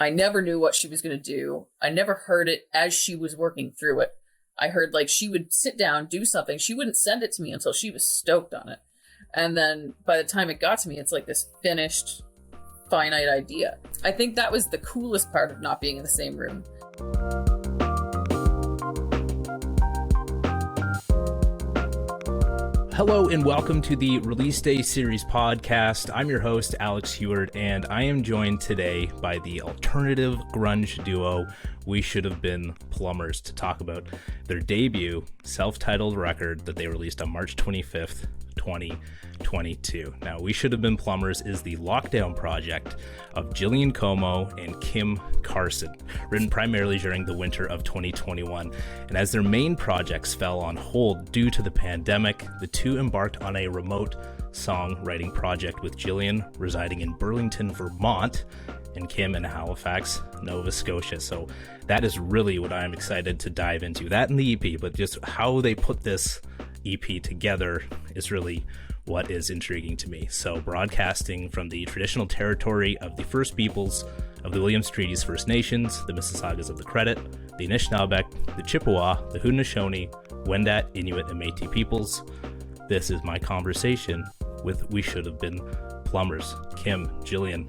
I never knew what she was going to do. I never heard it as she was working through it. I heard like she would sit down, do something. She wouldn't send it to me until she was stoked on it. And then by the time it got to me, it's like this finished, finite idea. I think that was the coolest part of not being in the same room. Hello and welcome to the Release Day Series podcast. I'm your host, Alex Heward, and I am joined today by the alternative grunge duo, We Should've Been Plumbers, to talk about their debut self-titled record that they released on March 25th, 2022. Now, We Should've Been Plumbers is the lockdown project of Jillian Comeau and Carson, written primarily during the winter of 2021. And as their main projects fell on hold due to the pandemic, the two embarked on a remote songwriting project, with Jillian residing in Burlington, Vermont, and Kim in Halifax, Nova Scotia. So that is really what I'm excited to dive into. That and the EP, but just how they put this EP together is really what is intriguing to me. So, broadcasting from the traditional territory of the First Peoples of the Williams Treaties First Nations, the Mississaugas of the Credit, the Anishinaabeg, the Chippewa, the Haudenosaunee, Wendat, Inuit, and Métis peoples, this is my conversation with We Should've Been Plumbers. Kim, Jillian,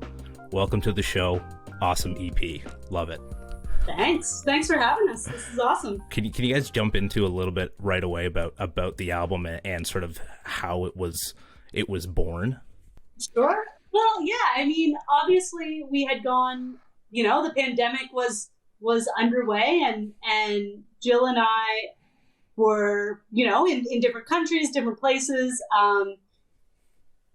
welcome to the show. Awesome EP. Love it. Thanks for having us. This is awesome. Can you guys jump into a little bit right away about the album and sort of how it was born? Sure. Well, yeah. I mean, obviously we had gone. The pandemic was underway, and Jill and I were in different countries, different places.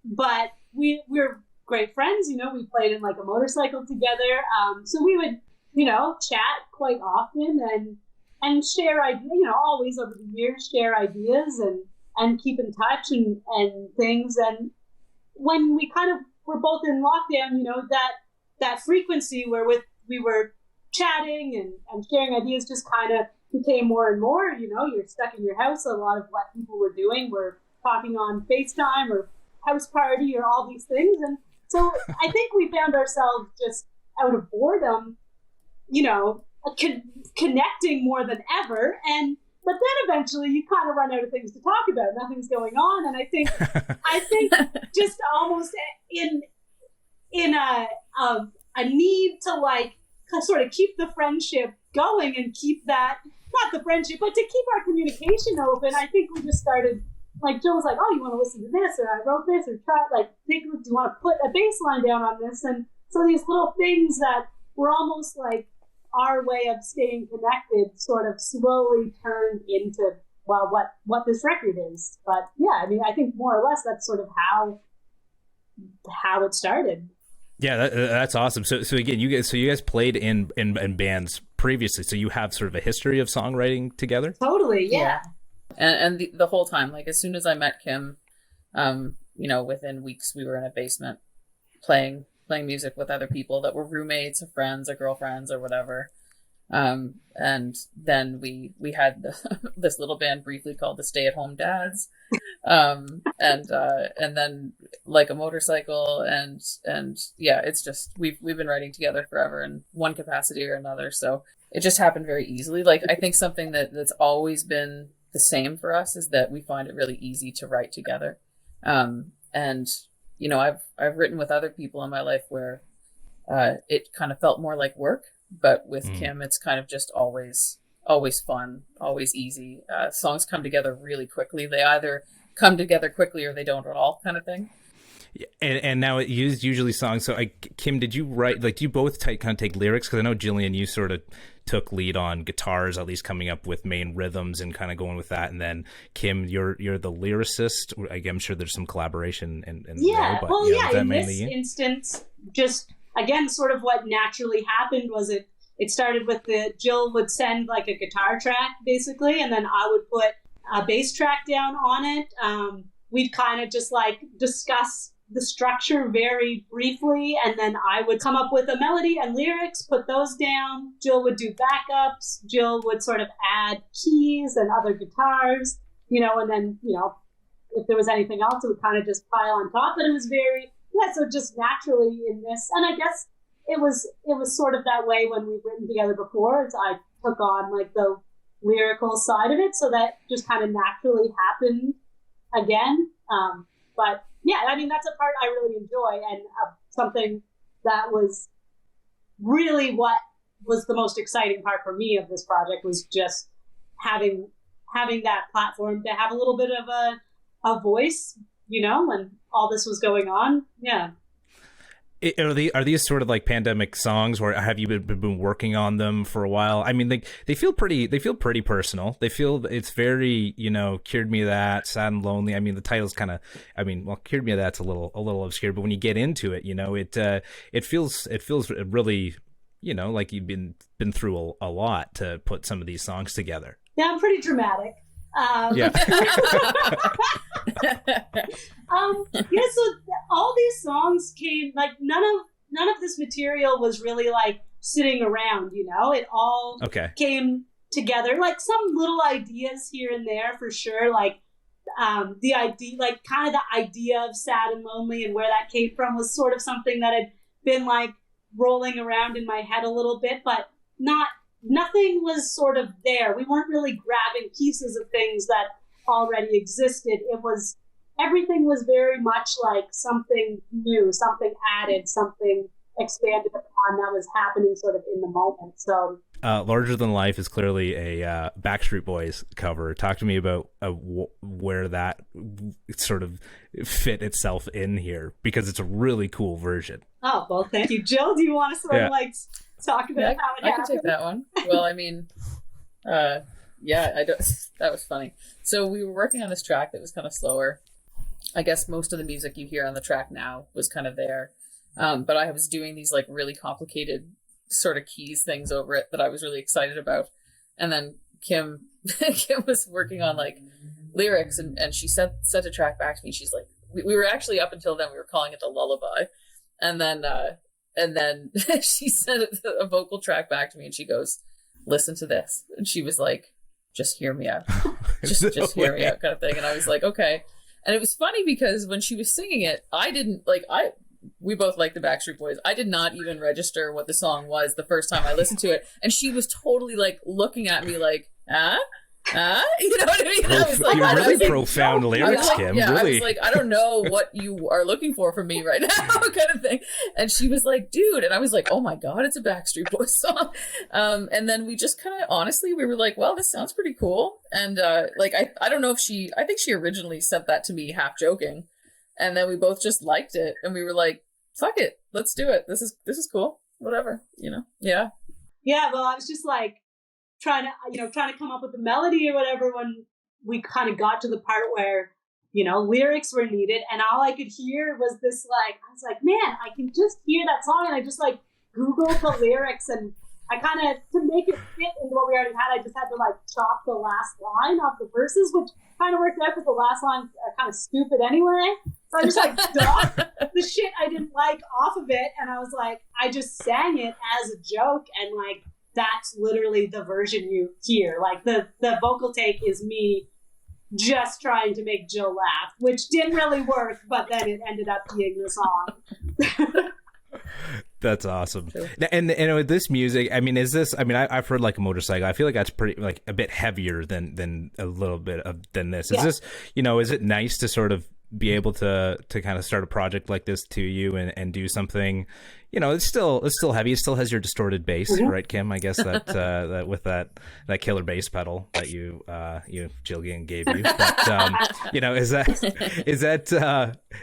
But we're great friends. We played in like a motorcycle together. So we would chat quite often and share ideas, always over the years, share ideas and keep in touch and things. And when we kind of were both in lockdown, that frequency where we were chatting and sharing ideas just kind of became more and more. You're stuck in your house. A lot of what people were doing were talking on FaceTime or house party or all these things. And so I think we found ourselves just out of boredom, connecting more than ever. But then eventually you kind of run out of things to talk about. Nothing's going on. And I think just almost in a need to like sort of keep the friendship going and keep that, not the friendship, but to keep our communication open. I think we just started, like Jill was like, oh, you want to listen to this? Or I wrote this, or try, like, do you want to put a bass line down on this? And so these little things that were almost like our way of staying connected sort of slowly turned into, well, what this record is. But yeah, I mean, I think more or less that's sort of how it started. Yeah, that's awesome. So again, you guys played in bands previously, so you have sort of a history of songwriting together? Totally, yeah. And the whole time, like as soon as I met Kim, within weeks we were in a basement playing music with other people that were roommates or friends or girlfriends or whatever. And then we had this little band briefly called the Stay at Home Dads. And then like a motorcycle and yeah, it's just, we've been writing together forever in one capacity or another. So it just happened very easily. Like, I think something that's always been the same for us is that we find it really easy to write together. I've written with other people in my life where it kind of felt more like work, but with Kim, it's kind of just always fun, always easy. Songs come together really quickly. They either come together quickly or they don't at all, kind of thing. And now it used usually songs. So Kim, did you write, like, do you both kind of take lyrics? Because I know Jillian, you sort of took lead on guitars, at least coming up with main rhythms and kind of going with that. And then Kim, you're the lyricist. I'm sure there's some collaboration in yeah. There, but well, yeah. In this instance, just again, sort of what naturally happened was it started with Jill would send like a guitar track basically, and then I would put a bass track down on it. We'd kind of just like discuss the structure very briefly, and then I would come up with a melody and lyrics, put those down. Jill would do backups. Jill would sort of add keys and other guitars, and then, if there was anything else, it would kind of just pile on top. But it was so just naturally in this, and I guess it was sort of that way when we've written together before. I took on like the lyrical side of it, so that just kind of naturally happened again. But yeah, I mean, that's a part I really enjoy, and something that was really what was the most exciting part for me of this project was just having that platform to have a little bit of a voice, when all this was going on. Yeah. Are these sort of like pandemic songs, or have you been working on them for a while? I mean, they feel pretty personal. They feel, it's very, Cured Me of That, Sad and Lonely. I mean, the title's kind of, Cured Me of That's a little obscure, but when you get into it, it feels really, like you've been through a lot to put some of these songs together. Yeah, I'm pretty dramatic. Yeah. So all these songs came, like, none of this material was really like sitting around, it all came together, like some little ideas here and there for sure, like the idea, like kind of the idea of Sad and Lonely and where that came from was sort of something that had been like rolling around in my head a little bit, but nothing was sort of there. We weren't really grabbing pieces of things that already existed. Everything was very much like something new, something added, something expanded upon that was happening sort of in the moment. So Larger Than Life is clearly a Backstreet Boys cover. Talk to me about where that sort of fit itself in here, because it's a really cool version. Oh, well, thank you. Jill, do you want to sort of like talk about how it happened? I can take that one. Well, I mean, I don't. That was funny. So we were working on this track that was kind of slower. I guess most of the music you hear on the track now was kind of there. But I was doing these like really complicated sort of keys things over it that I was really excited about. And then Kim was working on like lyrics and she sent a track back to me. She's like, we were actually, up until then, we were calling it the lullaby. And then she sent a vocal track back to me and she goes, listen to this. And she was like, just hear me out. Just hear me out kind of thing. And I was like, okay. And it was funny because when she was singing it, we both like the Backstreet Boys. I did not even register what the song was the first time I listened to it. And she was totally like looking at me like, you know what I mean? I was like, you're really profound lyrics, Kim. Yeah, really. I was like, I don't know what you are looking for from me right now, kind of thing. And she was like, dude. And I was like, oh my God, it's a Backstreet Boys song. And then we just kind of, honestly, we were like, well, this sounds pretty cool. And I don't know if I think she originally sent that to me half joking. And then we both just liked it. And we were like, fuck it, let's do it. This is cool. Whatever, Yeah. Yeah, well, I was just like, trying to come up with the melody or whatever when we kind of got to the part where, lyrics were needed. And all I could hear was this, like, I was like, man, I can just hear that song. And I just like Googled the lyrics and I kind of, to make it fit into what we already had, I just had to like chop the last line off the verses, which kind of worked out because the last lines are kind of stupid anyway. So I just like docked the shit I didn't like off of it. And I was like, I just sang it as a joke. And like, that's literally the version you hear. Like the vocal take is me just trying to make Jill laugh, which didn't really work, but then it ended up being the song. That's awesome. True. And with this music, I mean, I've heard like a motorcycle. I feel like that's pretty like a bit heavier than a little bit than this. Is this, is it nice to sort of be able to kind of start a project like this to you and do something, it's still heavy. It still has your distorted bass, mm-hmm. right, Kim? I guess that with that killer bass pedal that you Jillian gave you. But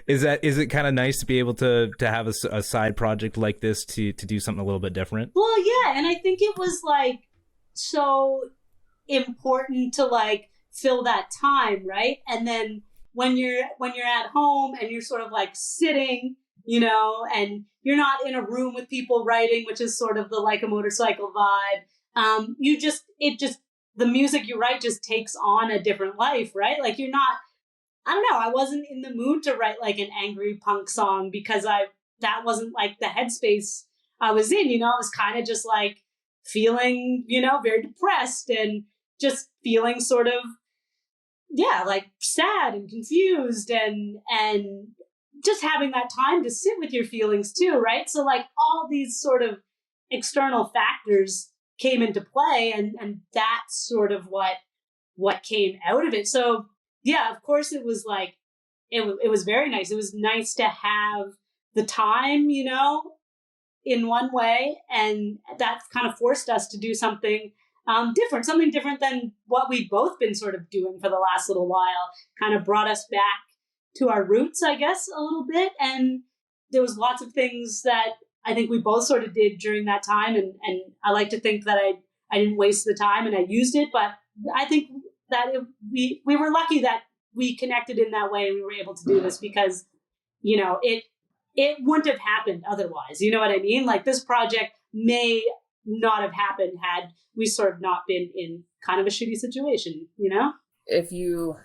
is it kind of nice to be able to have a side project like this to do something a little bit different? Well, yeah, and I think it was like so important to like fill that time, right? And then when you're at home and you're sort of like sitting, and you're not in a room with people writing, which is sort of the Like a Motorcycle vibe. The music you write just takes on a different life, right? Like you're not, I don't know, I wasn't in the mood to write like an angry punk song because that wasn't like the headspace I was in, I was kind of just like feeling, very depressed and just feeling sort of, like sad and confused and just having that time to sit with your feelings too, right? So like all these sort of external factors came into play, and that's sort of what came out of it. So yeah, of course it was like it was very nice. It was nice to have the time, you know, in one way, and that kind of forced us to do something something different than what we've both been sort of doing for the last little while. Kind of brought us back to our roots, I guess, a little bit. And there was lots of things that I think we both sort of did during that time. And I like to think that I didn't waste the time and I used it, but I think that we were lucky that we connected in that way and we were able to do this because, you know, it wouldn't have happened otherwise. You know what I mean? Like this project may not have happened had we sort of not been in kind of a shitty situation, you know? If you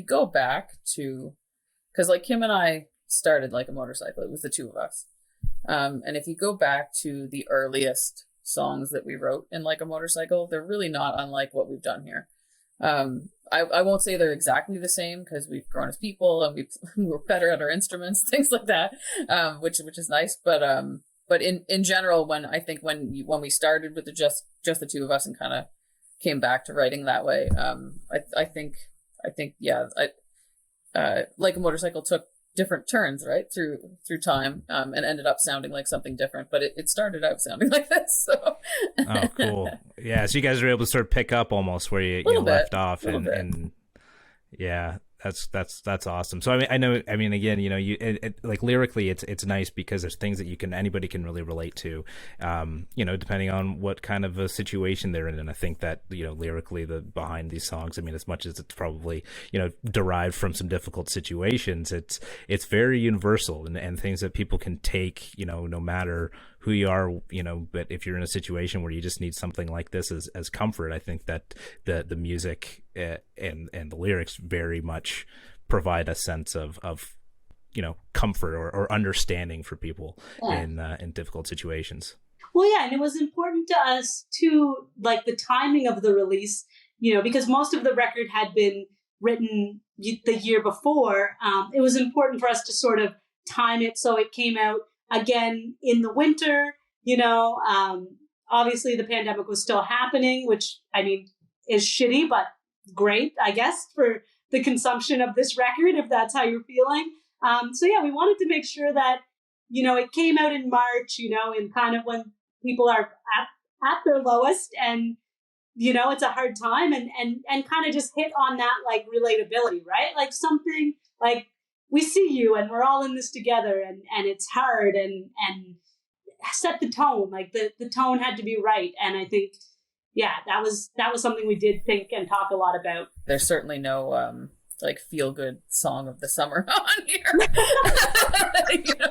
go back to, because like Kim and I started Like a Motorcycle, it was the two of us. And if you go back to the earliest songs that we wrote in Like a Motorcycle, they're really not unlike what we've done here. I won't say they're exactly the same because we've grown as people and we're better at our instruments, things like that, which is nice. But in general, when we started with just the two of us and kind of came back to writing that way, I think yeah, Like a Motorcycle took different turns right through time and ended up sounding like something different, but it started out sounding like this. So oh, cool. Yeah, so you guys were able to sort of pick up almost where you left off, and yeah, that's awesome. So I mean again, you know, like lyrically it's nice because there's things that anybody can really relate to, you know, depending on what kind of a situation they're in. And I think that, you know, lyrically behind these songs, I mean, as much as it's probably, you know, derived from some difficult situations, it's very universal and things that people can take, you know, no matter who you are, you know. But if you're in a situation where you just need something like this as comfort, I think that the music and the lyrics very much provide a sense of you know, comfort or understanding for people in difficult situations. Well, yeah, and it was important to us too, like the timing of the release, you know, because most of the record had been written the year before. It was important for us to sort of time it so it came out again in the winter, you know. Obviously the pandemic was still happening, which I mean is shitty, but great, I guess, for the consumption of this record, if that's how you're feeling. So yeah, we wanted to make sure that, you know, it came out in March, you know, in kind of when people are at their lowest and, you know, it's a hard time and kind of just hit on that like relatability, right? Like something like we see you and we're all in this together and it's hard and set the tone, like the tone had to be right. And I think, yeah, that was something we did think and talk a lot about. There's certainly no like feel good song of the summer on here. You know?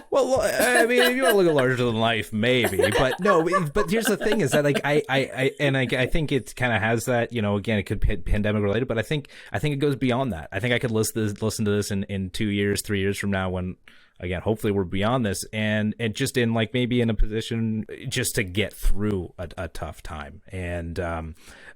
Well, I mean, if you want to look at larger than life, maybe, but no. But here's the thing: is that like I think it kind of has that. You know, again, it could be pandemic related, but I think it goes beyond that. I think I could listen to this in 2 years, 3 years from now when. Again, hopefully we're beyond this and just in like maybe in a position just to get through a tough time. And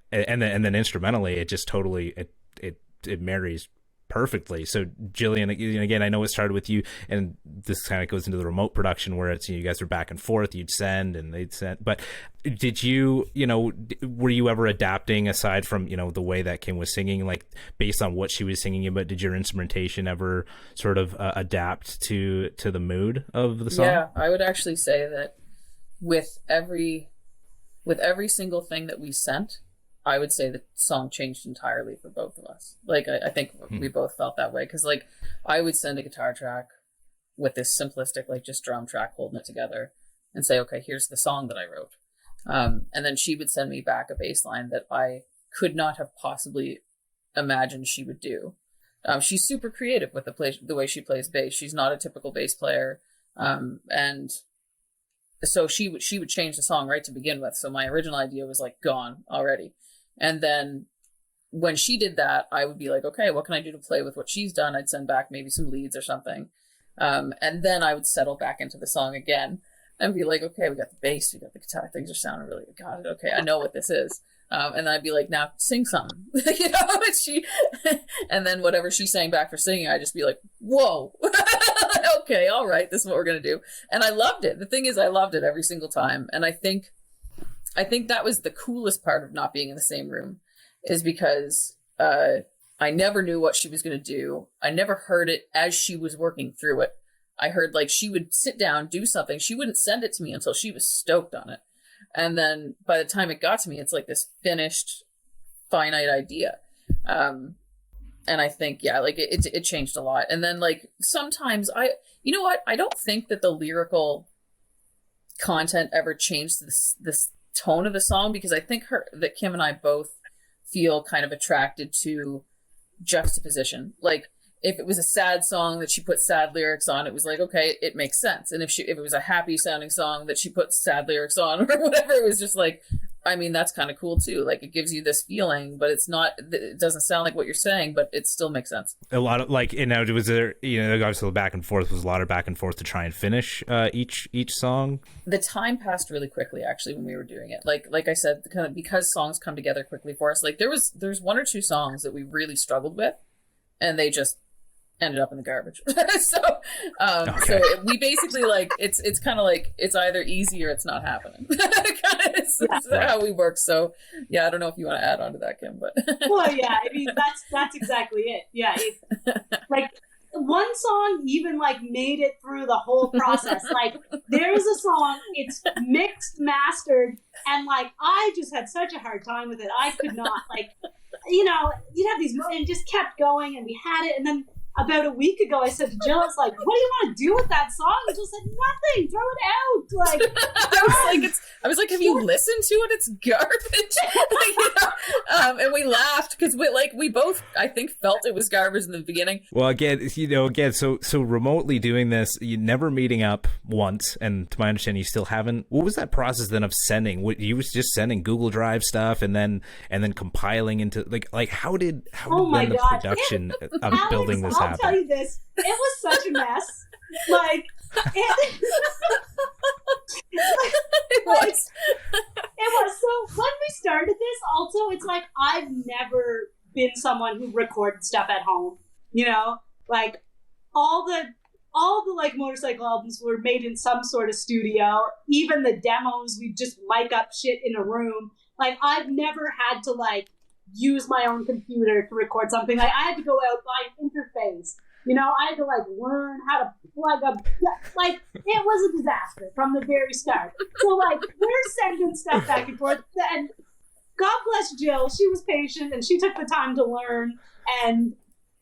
then instrumentally, it just totally, it marries perfectly. So Jillian, again, I know it started with you and this kind of goes into the remote production where it's, you guys are back and forth, you'd send and they'd send, but did you know, were you ever adapting aside from, you know, the way that Kim was singing, like based on what she was singing, but did your instrumentation ever sort of adapt to the mood of the song? Yeah, I would actually say that with every single thing that we sent, I would say the song changed entirely for both of us. Like, I think we both felt that way. Because, like, I would send a guitar track with this simplistic, like, just drum track holding it together and say, okay, here's the song that I wrote. And then she would send me back a bass line that I could not have possibly imagined she would do. She's super creative with the way she plays bass. She's not a typical bass player. And so she would change the song right to begin with. So my original idea was, like, gone already. And then when she did that, I would be like, okay, what can I do to play with what she's done? I'd send back maybe some leads or something. And then I would settle back into the song again. and be like, okay, we got the bass, we got the guitar, things are sounding really good. Got it. Okay, I know what this is. And I'd be like, now sing something, you know. And and then whatever she sang back for singing, I'd just be like, whoa, okay, all right, this is what we're gonna do. And I loved it. The thing is, I loved it every single time. And I think that was the coolest part of not being in the same room, is because I never knew what she was gonna do. I never heard it as she was working through it. I heard like she would sit down, do something. She wouldn't send it to me until she was stoked on it. And then by the time it got to me, it's like this finished, finite idea. And I think, yeah, like it changed a lot. And then like sometimes you know what? I don't think that the lyrical content ever changed this tone of the song, because I think that Kim and I both feel kind of attracted to juxtaposition. Like if it was a sad song that she put sad lyrics on, it was like, okay, it makes sense. And if it was a happy sounding song that she put sad lyrics on or whatever, it was just like, I mean, that's kind of cool too. Like it gives you this feeling, but it doesn't sound like what you're saying, but it still makes sense. A lot of like, you know, was there, you know, obviously the back and forth was a lot of back and forth to try and finish each song. The time passed really quickly actually when we were doing it. Like I said, kind of because songs come together quickly for us. Like there's one or two songs that we really struggled with, and they just ended up in the garbage. So we basically like it's kind of like it's either easy or it's not happening. It's how we work. So yeah, I don't know if you want to add on to that, Kim, but well, yeah, I mean that's exactly it. Yeah, like one song even like made it through the whole process. Like there's a song, it's mixed, mastered, and like I just had such a hard time with it. I could not, like, you know, you'd have these and it just kept going, and we had it, and then about a week ago, I said to Jill, I was like, what do you want to do with that song? And Jill said, nothing, throw it out. Like, I was like, have you listened to it? It's garbage. Like, you know? And we laughed because we both, I think, felt it was garbage in the beginning. Well, again, so remotely doing this, you never meeting up once, and to my understanding, you still haven't. What was that process then of sending? What you was just sending Google Drive stuff and then compiling into like how did the production of Alex, building this happen? I'll tell you this, it was such a mess. Like it was. So when we started this, also, it's like I've never been someone who recorded stuff at home. You know, like all the like motorcycle albums were made in some sort of studio. Even the demos, we just mic up shit in a room. Like I've never had to like use my own computer to record something. Like I had to go out, buy an interface. You know, I had to like learn how to plug up. Like it was a disaster from the very start. So like we're sending stuff back and forth, and God bless Jill, she was patient and she took the time to learn. And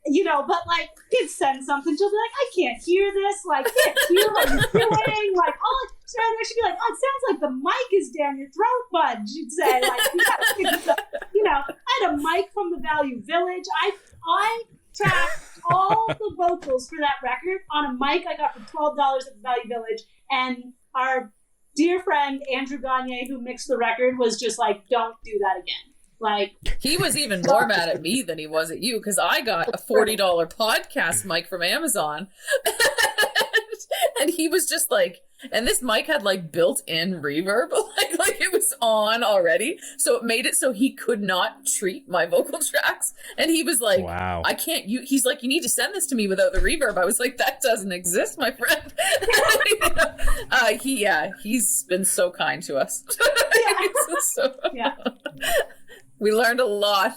you know, but like kids send something, she'll be like, I can't hear this. Like, can't hear what you're doing. Like, she'd be like, oh, it sounds like the mic is down your throat, bud. She'd say, like, you know, I had a mic from the Value Village. I tracked all the vocals for that record on a mic I got for $12 at the Value Village, and our dear friend Andrew Gagne, who mixed the record, was just like, don't do that again. Like he was even more mad at me than he was at you, because I got a $40 podcast mic from Amazon, and he was just like, and this mic had like built-in reverb, like it was on already, so it made it so he could not treat my vocal tracks. And he was like, wow, I can't. He's like, you need to send this to me without the reverb. I was like, that doesn't exist, my friend. He's been so kind to us. Yeah. We learned a lot.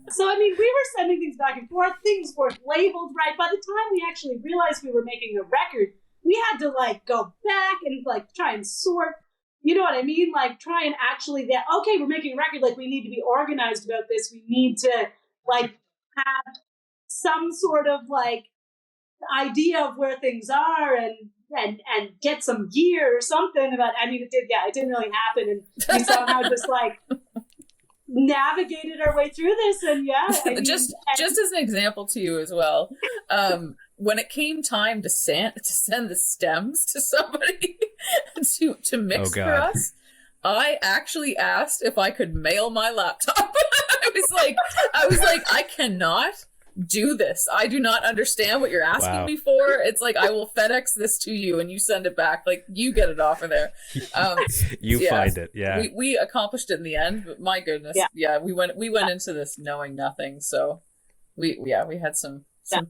So, I mean, we were sending things back and forth. Things weren't labeled right. By the time we actually realized we were making a record, we had to, like, go back and, like, try and sort. You know what I mean? Like, try and actually get, okay, we're making a record. Like, we need to be organized about this. We need to, like, have some sort of, like, idea of where things are and get some gear or something. But, I mean, it didn't really happen. And we somehow just, like, navigated our way through this, and just as an example to you as well, when it came time to send the stems to somebody to mix for us, I actually asked if I could mail my laptop. I was like, I cannot do this. I do not understand what you're asking me for. It's like, I will FedEx this to you and you send it back. Like, you get it off of there. You find it. Yeah. We accomplished it in the end, but my goodness. Yeah. We went into this knowing nothing. So we had some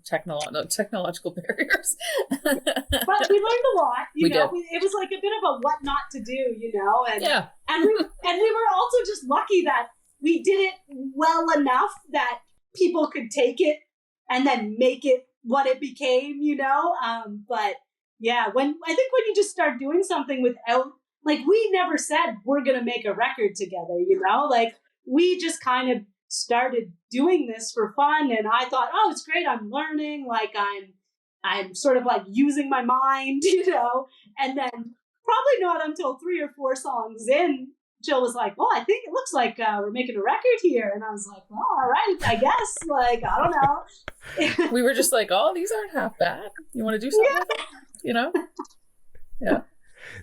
technological barriers. But we learned a lot, you know. It was like a bit of a what not to do, you know. And and we were also just lucky that we did it well enough that people could take it and then make it what it became, you know. But yeah, I think when you just start doing something without, like, we never said we're gonna make a record together, you know. Like, we just kind of started doing this for fun, and I thought, oh, it's great, I'm learning, like, I'm sort of like using my mind, you know. And then probably not until 3 or 4 songs in, Jill was like, well, I think it looks like we're making a record here. And I was like, well, all right, I guess. Like, I don't know. We were just like, oh, these aren't half bad. You want to do something? Yeah. You know? Yeah.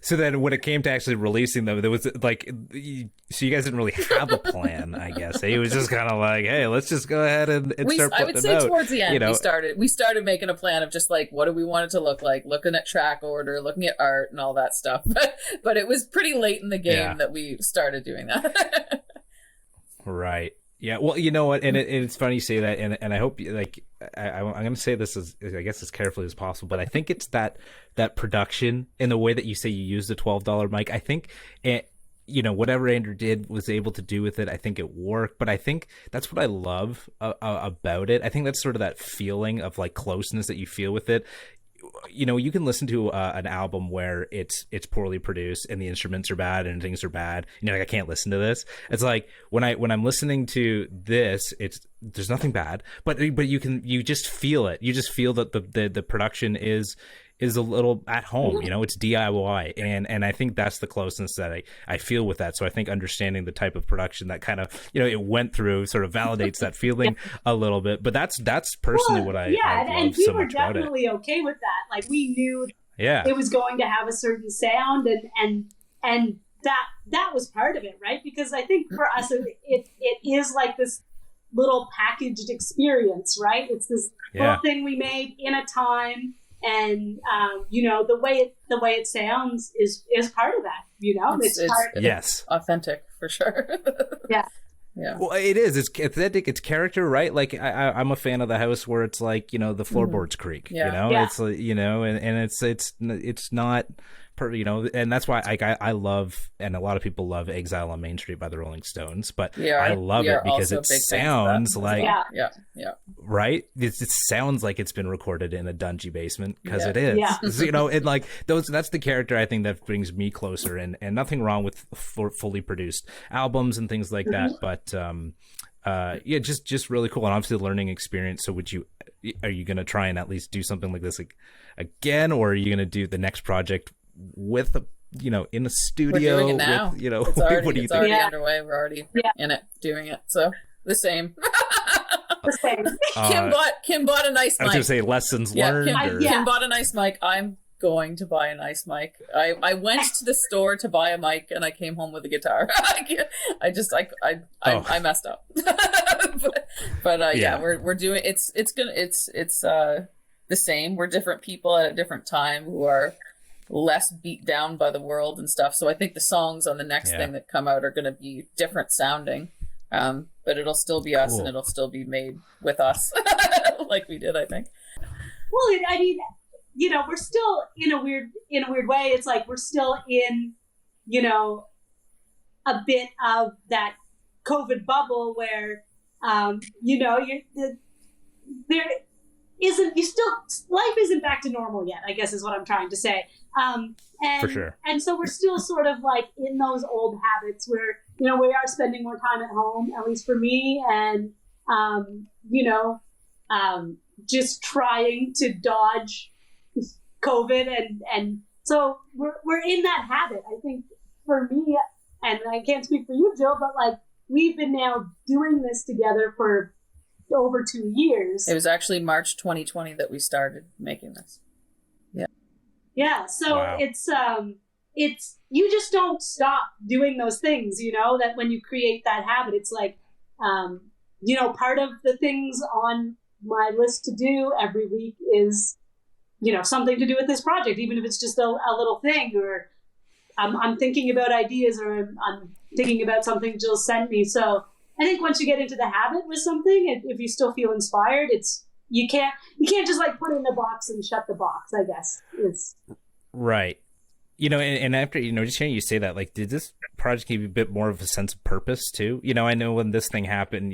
So then when it came to actually releasing them, there was like, so you guys didn't really have a plan, I guess. It was just kind of like, hey, let's just go ahead and start putting them out. I would say towards the end, you know? we started making a plan of just like, what do we want it to look like? Looking at track order, looking at art and all that stuff. But it was pretty late in the game that we started doing that. Right. Yeah, well, you know what, and it's funny you say that, and I hope, like, I'm going to say this I guess as carefully as possible, but I think it's that production in the way that you say you use the $12 mic. I think you know, whatever Andrew was able to do with it, I think it worked. But I think that's what I love about it. I think that's sort of that feeling of like closeness that you feel with it. You know, you can listen to an album where it's poorly produced and the instruments are bad and things are bad. You know, like, I can't listen to this. It's like when I'm listening to this, there's nothing bad, but you just feel it. You just feel that the production is a little at home, you know, it's DIY. And I think that's the closeness that I feel with that. So I think understanding the type of production that kind of, you know, it went through sort of validates that feeling a little bit. But that's personally what I love so much about it. And we were definitely okay with that. Like, we knew it was going to have a certain sound, and that was part of it, right? Because I think for us, it is like this little packaged experience, right? It's this little thing we made in a time. And you know, the way it sounds is part of that. You know, it's part. Yes, authentic for sure. Yeah. Well, it is. It's authentic. It's character, right? Like I'm a fan of the house where it's like, you know, the floorboards creak. You know, it's like, you know, and it's not. You know, and that's why I love, and a lot of people love Exile on Main Street by the Rolling Stones, but I love it because it sounds like, right? It sounds like it's been recorded in a dungy basement, because it is. Yeah. You know, it like that's the character I think that brings me closer, and nothing wrong with fully produced albums and things like that, but just really cool, and obviously a learning experience. So are you going to try and at least do something like this again, or are you going to do the next project with you know, in the studio? We're doing it now. With, you know, it's already underway. We're already in it doing it. So the same. Kim bought a nice mic. I was gonna say lessons learned. Kim bought a nice mic. I'm going to buy a nice mic. I went to the store to buy a mic and I came home with a guitar. I messed up. but we're doing it's the same. We're different people at a different time who are less beat down by the world and stuff. So I think the songs on the next thing that come out are going to be different sounding, but it'll still be us, and it'll still be made with us, like we did, I think. Well, I mean, you know, we're still in a weird way. It's like we're still in, you know, a bit of that COVID bubble where, you know, life isn't back to normal yet, I guess is what I'm trying to say. And, for sure. And so we're still sort of like in those old habits where, you know, we are spending more time at home, at least for me, and, you know, just trying to dodge COVID. And so we're in that habit. I think for me, and I can't speak for you, Jill, but like we've been now doing this together for over 2 years. It was actually March 2020 that we started making this. Yeah. So it's you just don't stop doing those things, you know, that when you create that habit, it's like, you know, part of the things on my list to do every week is, something to do with this project, even if it's just a little thing, or I'm thinking about ideas, or I'm thinking about something Jill sent me. So I think once you get into the habit with something, if you still feel inspired, you can't just like put it in the box and shut the box, I guess. It's right. And after, just hearing you say that, like, did this project give you a bit more of a sense of purpose too? I know when this thing happened,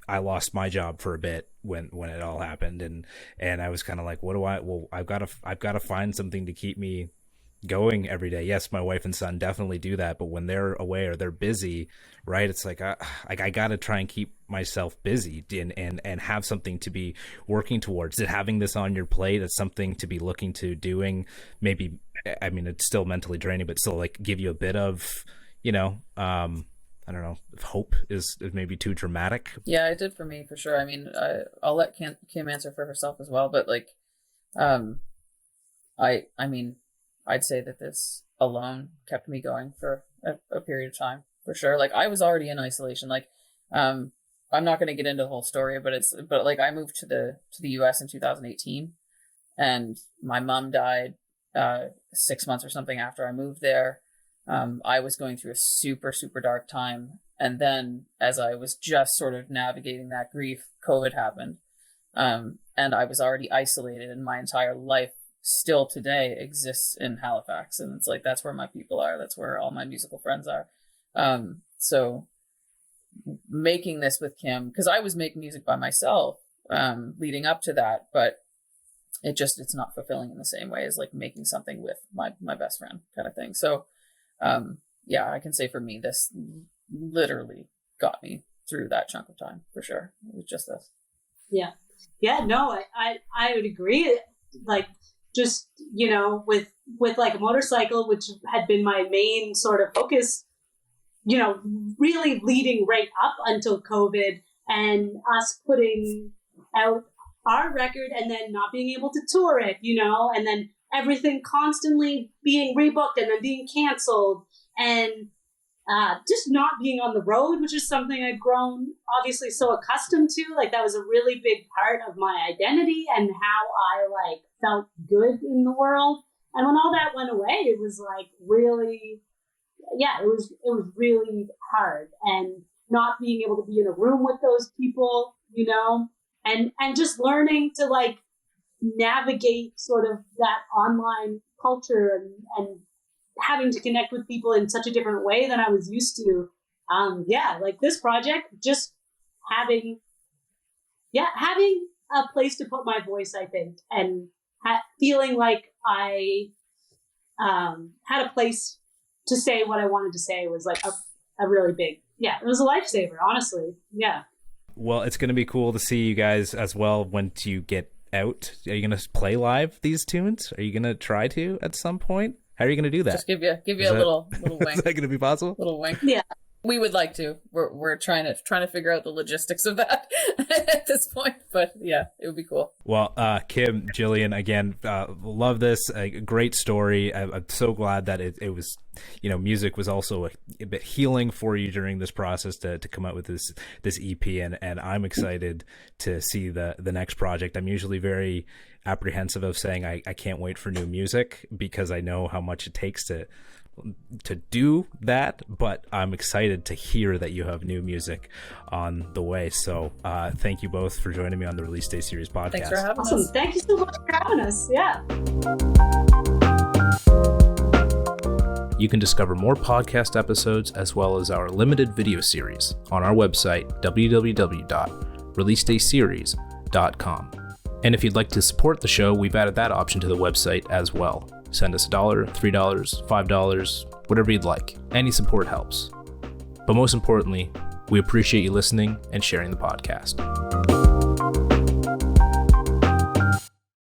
I lost my job for a bit when it all happened, and I was kind of like, I've got to find something to keep me going every day. Yes, my wife and son definitely do that, but when they're away or they're busy, right, it's like I got to try and keep myself busy and have something to be working towards. That having this on your plate is something to be looking to doing, maybe, it's still mentally draining, but still like give you a bit of, I don't know if hope is maybe too dramatic. Yeah, it did for me, for sure. I'll let Kim answer for herself as well, but like, I'd say that this alone kept me going for a period of time, for sure. Like, I was already in isolation. Like, I'm not going to get into the whole story, but like, I moved to the US in 2018, and my mom died 6 months or something after I moved there. I was going through a super, super dark time. And then as I was just sort of navigating that grief, COVID happened. And I was already isolated, and my entire life still today exists in Halifax. And it's like, that's where my people are. That's where all my musical friends are. So making this with Kim, because I was making music by myself leading up to that, but it's not fulfilling in the same way as like making something with my best friend kind of thing. So I can say for me, this literally got me through that chunk of time, for sure. It was just this. No, I would agree. Like, just, with like a motorcycle, which had been my main sort of focus, really leading right up until COVID, and us putting out our record and then not being able to tour it, and then everything constantly being rebooked and then being canceled, and just not being on the road, which is something I'd grown obviously so accustomed to. Like, that was a really big part of my identity and how I like felt good in the world. And when all that went away, it was like really, it was really hard. And not being able to be in a room with those people, and just learning to like navigate sort of that online culture and having to connect with people in such a different way than I was used to. Like this project, just having a place to put my voice, I think, and feeling like I had a place to say what I wanted to say was like a really big, it was a lifesaver, honestly. Yeah. Well, it's going to be cool to see you guys as well once you get out. Are you going to play live these tunes? Are you going to try to at some point? How are you going to do that? Just give you a little wink. Is that going to be possible? Little wink. Yeah. We would like to. We're trying to figure out the logistics of that at this point, but yeah, it would be cool. Well, Kim, Jillian, again, love this. A great story. I'm so glad that it was, music was also a bit healing for you during this process to come out with this EP, and I'm excited to see the next project. I'm usually very apprehensive of saying I can't wait for new music because I know how much it takes to do that, but I'm excited to hear that you have new music on the way. So thank you both for joining me on the Release Day Series podcast. Thanks for having us. Awesome. Thank you so much for having us. Yeah. You can discover more podcast episodes as well as our limited video series on our website, www.releasedayseries.com. And if you'd like to support the show, we've added that option to the website as well. Send us $1, $3, $5, whatever you'd like. Any support helps. But most importantly, we appreciate you listening and sharing the podcast.